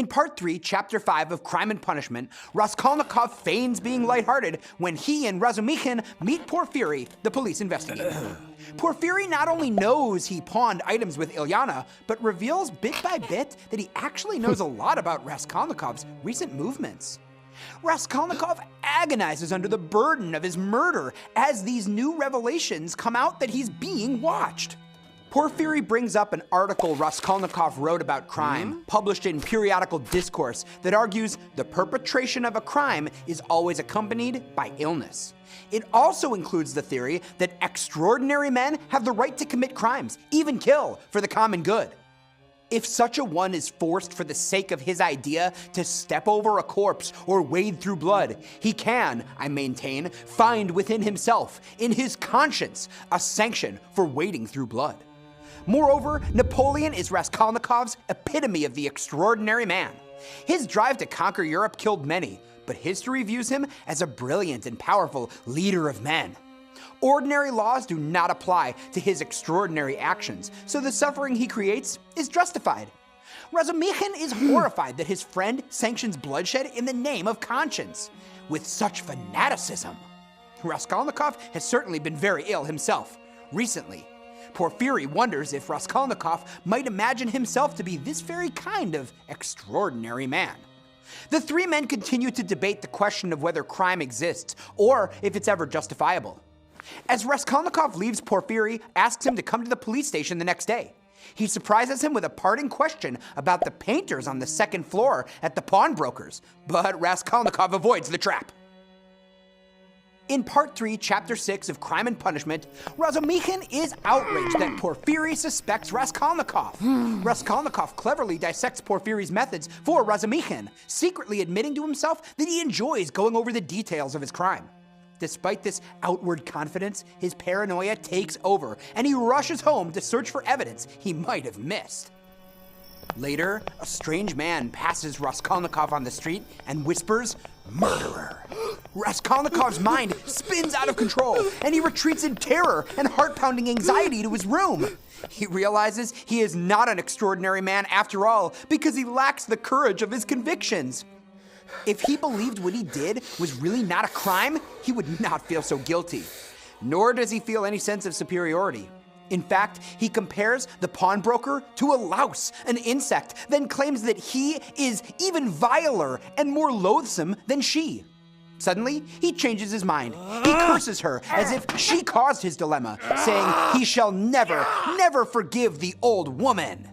In Part 3, Chapter 5 of Crime and Punishment, Raskolnikov feigns being lighthearted when he and Razumihin meet Porføriē, the police investigator. Porføriē not only knows he pawned items with Ilyana, but reveals bit by bit that he actually knows a lot about Raskolnikov's recent movements. Raskolnikov agonizes under the burden of his murder as these new revelations come out that he's being watched. Porføriē brings up an article Raskolnikov wrote about crime, published in Periodical Discourse, that argues the perpetration of a crime is always accompanied by illness. It also includes the theory that extraordinary men have the right to commit crimes, even kill, for the common good. If such a one is forced for the sake of his idea to step over a corpse or wade through blood, he can, I maintain, find within himself, in his conscience, a sanction for wading through blood. Moreover, Napoleon is Raskolnikov's epitome of the extraordinary man. His drive to conquer Europe killed many, but history views him as a brilliant and powerful leader of men. Ordinary laws do not apply to his extraordinary actions, so the suffering he creates is justified. Razumihin is horrified that his friend sanctions bloodshed in the name of conscience. With such fanaticism, Raskolnikov has certainly been very ill himself, recently. Porføriē wonders if Raskolnikov might imagine himself to be this very kind of extraordinary man. The three men continue to debate the question of whether crime exists or if it's ever justifiable. As Raskolnikov leaves, Porføriē asks him to come to the police station the next day. He surprises him with a parting question about the painters on the second floor at the pawnbrokers, but Raskolnikov avoids the trap. In Part 3, Chapter 6 of Crime and Punishment, Razumihin is outraged that Porføriē suspects Raskolnikov. Raskolnikov cleverly dissects Porføriē's methods for Razumihin, secretly admitting to himself that he enjoys going over the details of his crime. Despite this outward confidence, his paranoia takes over, and he rushes home to search for evidence he might have missed. Later, a strange man passes Raskolnikov on the street and whispers, "Murderer." Raskolnikov's mind spins out of control, and he retreats in terror and heart-pounding anxiety to his room. He realizes he is not an extraordinary man after all, because he lacks the courage of his convictions. If he believed what he did was really not a crime, he would not feel so guilty. Nor does he feel any sense of superiority. In fact, he compares the pawnbroker to a louse, an insect, then claims that he is even viler and more loathsome than she. Suddenly, he changes his mind. He curses her as if she caused his dilemma, saying he shall never, never forgive the old woman.